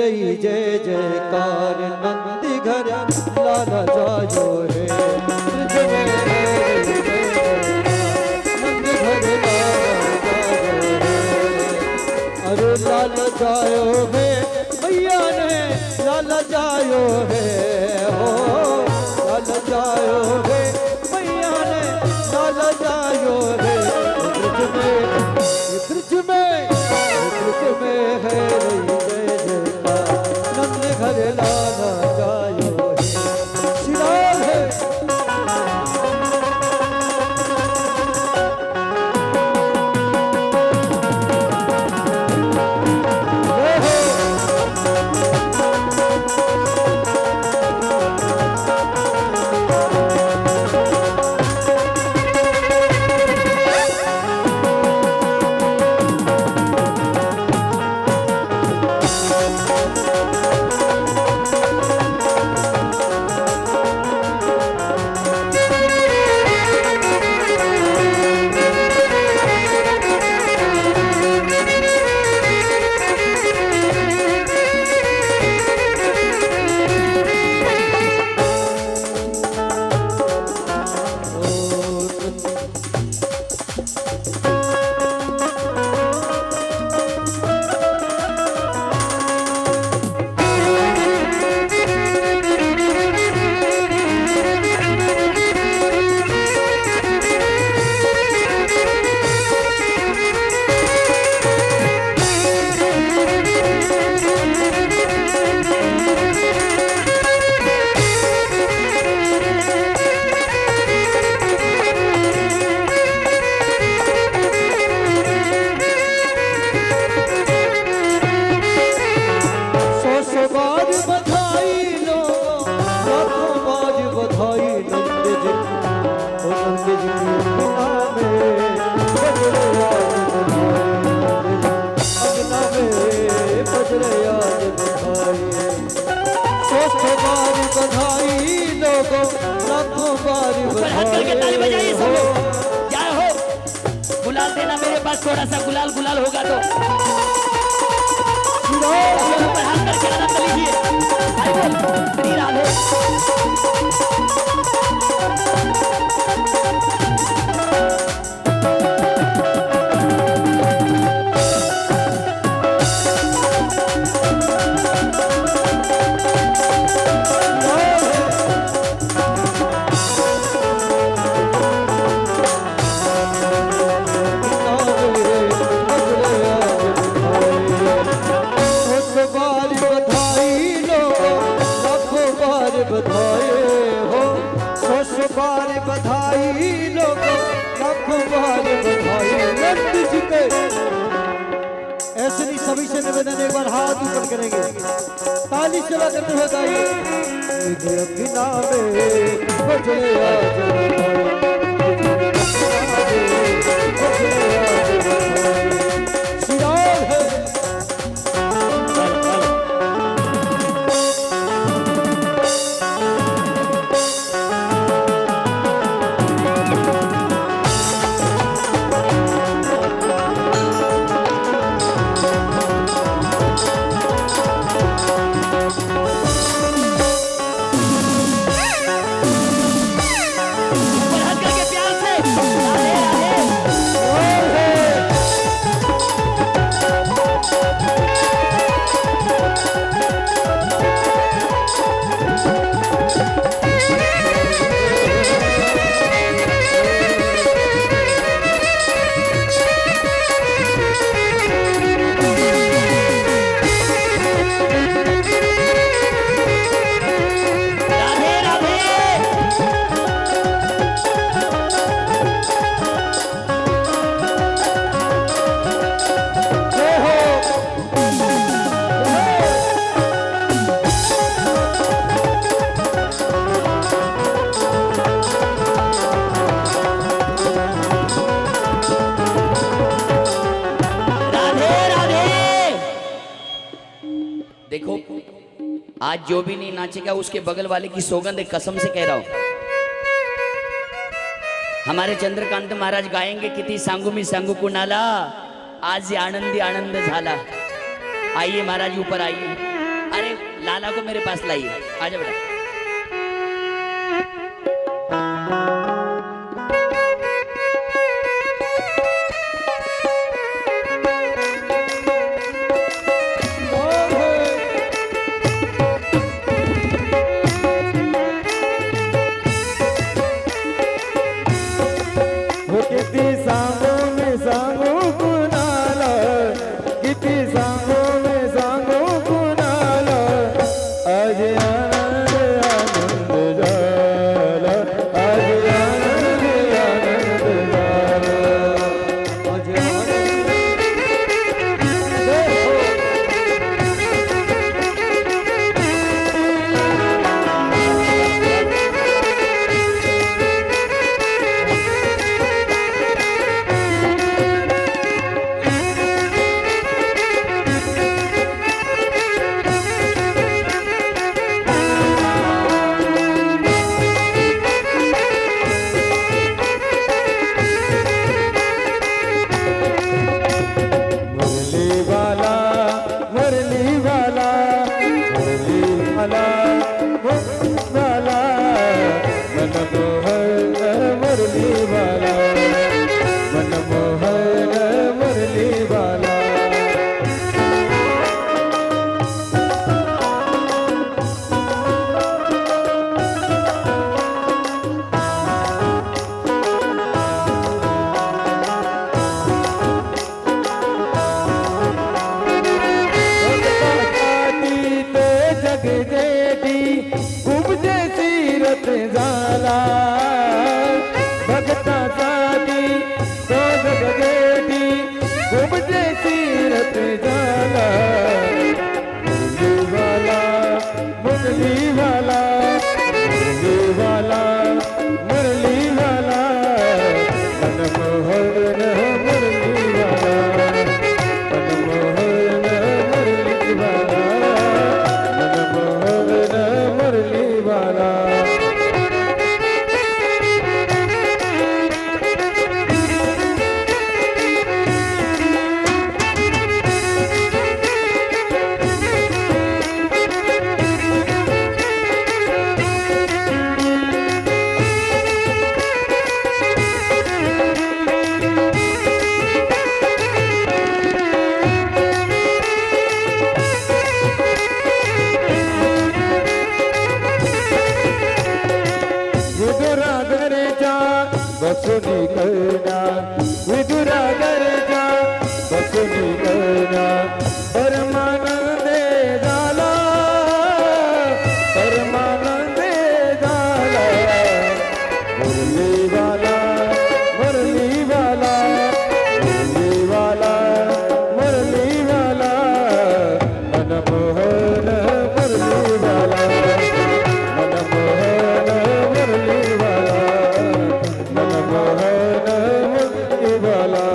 रही जय जयकार नंदी घर लाला जायो है ब्रज में है रही जय जयकार नंदी घर लाला जायो है। अरे लाला जायो है मैया ने लाला जायो है हो लाला जायो है मैया ने लाला जायो है ब्रज में है रही जय जयकार नंद घर लाला जायो है श्रीराम है। थोड़ा सा गुलाल गुलाल होगा तो ऊपर हाथ करके आनंद लीजिए। श्री राधे ऐसे नहीं सभी से निवेदन एक बार हाथ ऊपर करेंगे ताली चला करते हुए गाइए देखो आज जो भी नहीं नाचेगा उसके बगल वाले की सौगंध कसम से कह रहा हूं। हमारे चंद्रकांत महाराज गाएंगे किती सांगू मी सांगू कुणाला आज आनंदी आनंद झाला। आइए महाराज ऊपर आइए। लाला को मेरे पास लाइए, आजा बेटा। वो किती सांगू मी सांगू कुणाला, किती सांगू मी सांगू कुणाला, आज आनंद आनंद झाला, आज आनंद आनंद झाला, आज आनंद मुरली वाला, मुरली वाला, मुरली वाला, मुरली वाला, मनमोहन मुरली वाला, मनमोहन मुरली वाला। जग जेठी उपजे सीरत झाला, भगतासाठी तो जग जेठी उपजे सीरत झाला, मुरली वाला, मुरली वाला, मुरली वाला, मनमोहन मुरली वाला, मनमोहन मुरली वाला, मनमोहन मुरली वाला। विदुरा घरच्या बसुनी कळना, विदुरा घरच्या बसुनी कळना, परमानंदे झाला, परमानंदे झाला, मुरली वाला, मुरली वाला, मुरली वाला, मुरली वाला, मनमोहन मुरली वाला, मनमोहन मुरली वाला, मनमोहन मुरली वाला।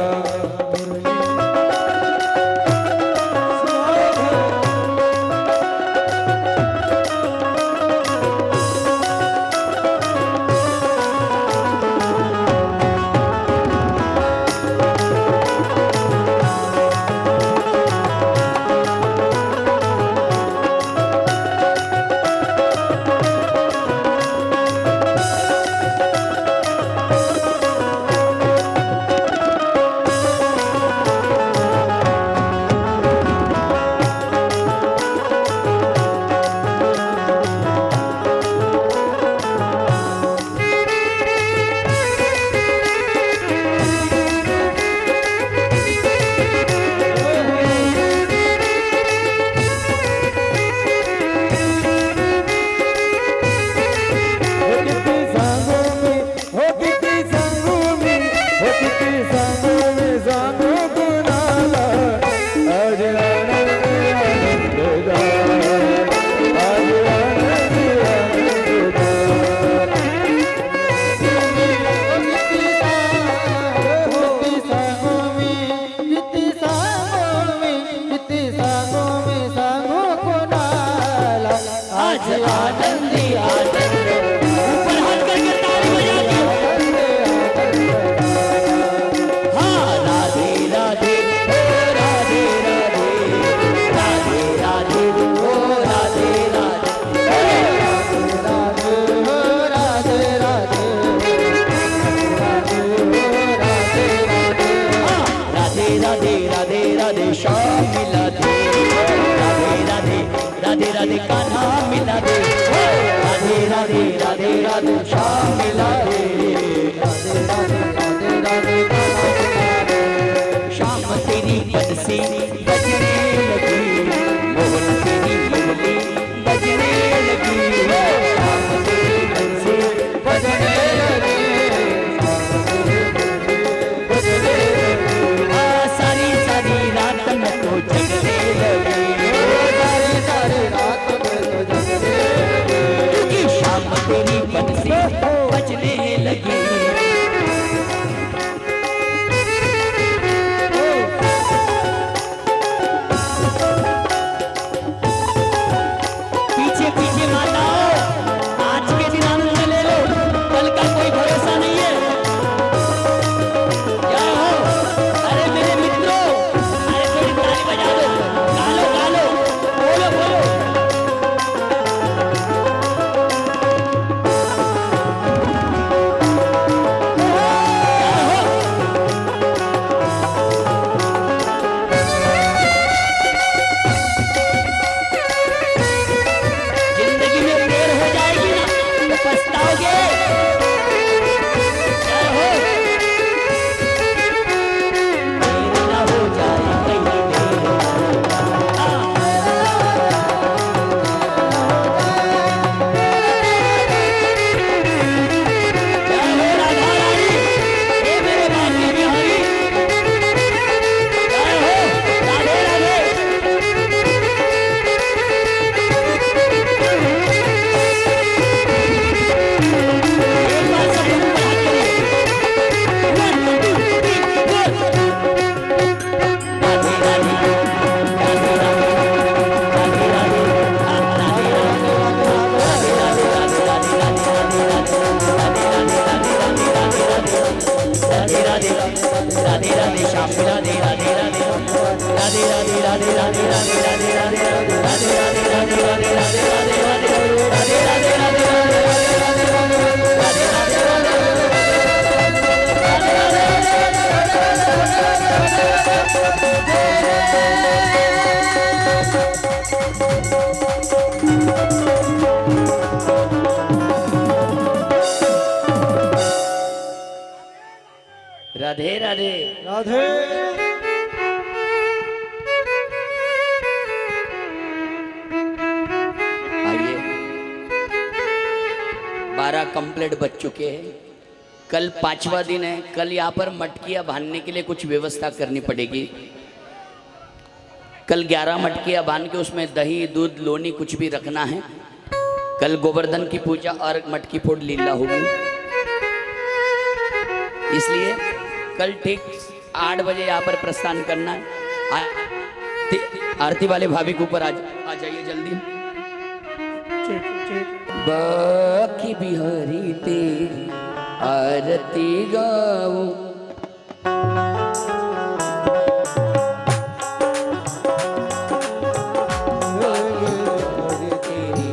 राधे श्याम मिला दे, राधे राधे राधे राधे कान्हा मिला दे, राधे राधे राधे राधे श्याम मिला दे, राधे राधे राधे राधे कान्हा मिला दे। शाम तेरी बंसी बजने लगी, मोहन तेरी मुरली बजने लगी, शाम तेरी बंसी बजने लगी, सारी सारी रात में तो जगने लगी, सारी सारी रात में तो जगने लगी, क्योंकि शाम तेरी बंसी बजने लगी। पीछे पीछे माताओं, आज के दिन आनंद ले लो, कल का कोई भरोसा नहीं है। क्या हो? अरे मेरे मित्रों, अरे थोड़ी ताली बजा दो, गा लो, बोलो बोलो। जिंदगी में देर हो जाएगी ना तो पछताओगे। क्या हो? देर ना हो जाए कहीं, देर ना हो जाए। क्या हो राधा रानी, हे मेरे बांके बिहारी, क्या हो? राधे राधे। एक बार सब लोग ऊपर हाथ करिए। 1 2 3 4। राधे राधे राधे राधे राधे राधे राधे राधे श्याम मिला दे, राधे राधे राधे राधे राधे राधे राधे राधे राधे राधे राधे राधे राधे राधे राधे राधे। राधे आइए, 12 कंप्लीट बज चुके हैं। कल 5वां दिन है। कल यहाँ पर मटकियाँ बांधने के लिए कुछ व्यवस्था करनी पड़ेगी। कल 11 मटकियाँ बांध के उसमें दही दूध लोनी कुछ भी रखना है। कल गोवर्धन की पूजा और मटकी फोड़ लीला होगी, इसलिए कल ठीक 8 बजे यहाँ पर प्रस्थान करना है। आरती वाले भाभी के ऊपर आ जाइए जल्दी। बाकी बिहारी तेरी आरती गाओ, तेरी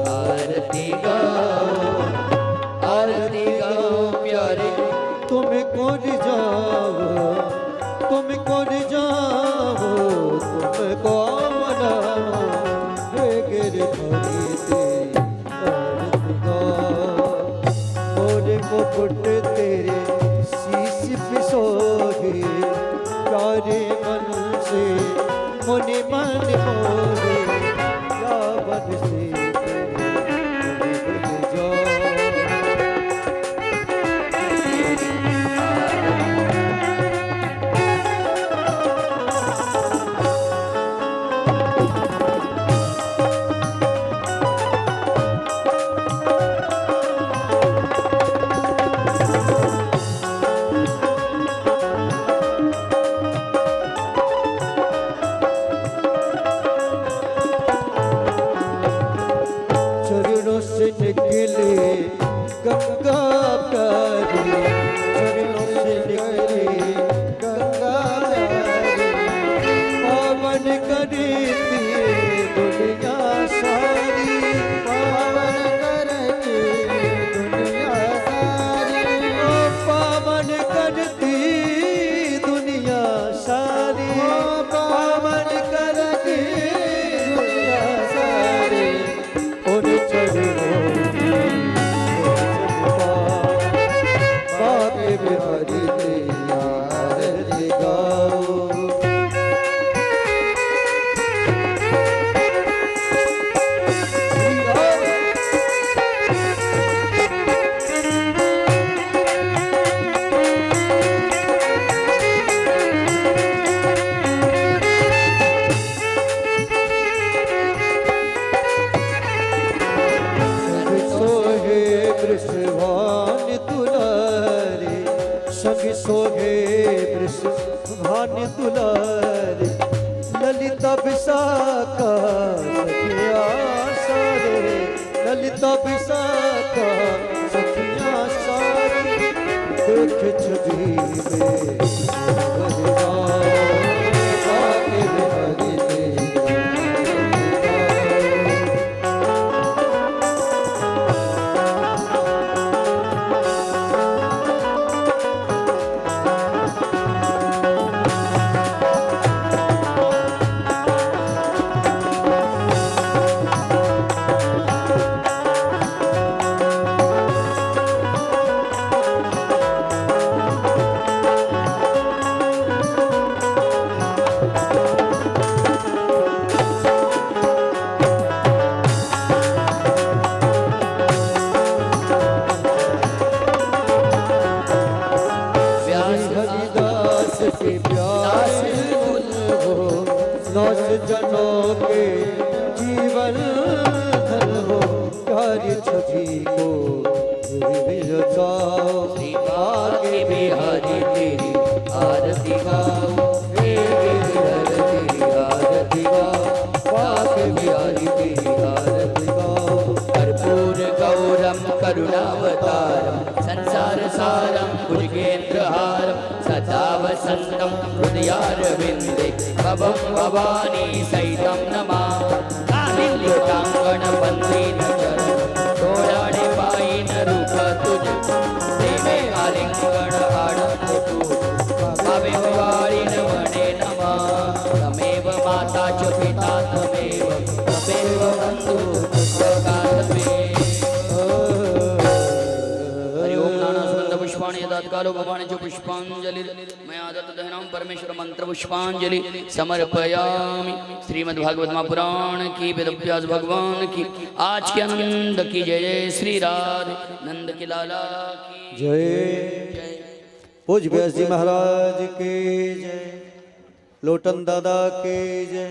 आरती गाओ, आरती गाओ प्यारे। तुम कौन जाओ, तुम कौन जाओ, तुमको मनाओ, हे गिरधारी तेरी आरती गाओ। मोरे मुकुट तेरे शीश पे सोहे, प्यारे मन से मुनि मन मोहे, यावन से तेरे बन जाओ। चरणों से निकले गंगा प्यारी, चरणों से निकले गंगा प्यारी, पावन करती दुनिया सारी, पावन करती दुनिया सारी, पावन करती दुनिया सारी, पावन विशाखा सखिया सारे, ललिता विशाखा सखिया सारे, देख छवि में भर जाओ, आके बिहारी हरिदास के प्यास हो, नौस जनों के जीवन धन हो, प्यारी छवि को मिल जाओ, आगे बिहारी तेरी आरती गाओ, तेरी आरती गाओ, आगे बिहारी तेरी आरती गाओ। कर्पूर गौरम करुणावतारम संसार सारम भुजगेन्द्रहारम सदा वसंतम हृदयारविंदे भवं भवानी सहितं नमामि कालिल्युतांगण वंदेन चरणं तोराणे पायिन रूप तुझ देवे आलिंगण आडंब तू भवे वारिन वने नमः तमेव माता च पिता तमेव बंधु सखा तमेव। पुष्पाणि यदात्कालो भवानि च पुष्पांजलि मया दत्तदहनां परमेश्वर मंत्र पुष्पांजलि समर्पयामि। श्रीमद् भागवत महापुराण की वेदव्यास भगवान की आज के आनंद की जय जय श्री राधे नंद की लाला की जय। पूज्य व्यास जी महाराज की जय, लोटन दादा की जय।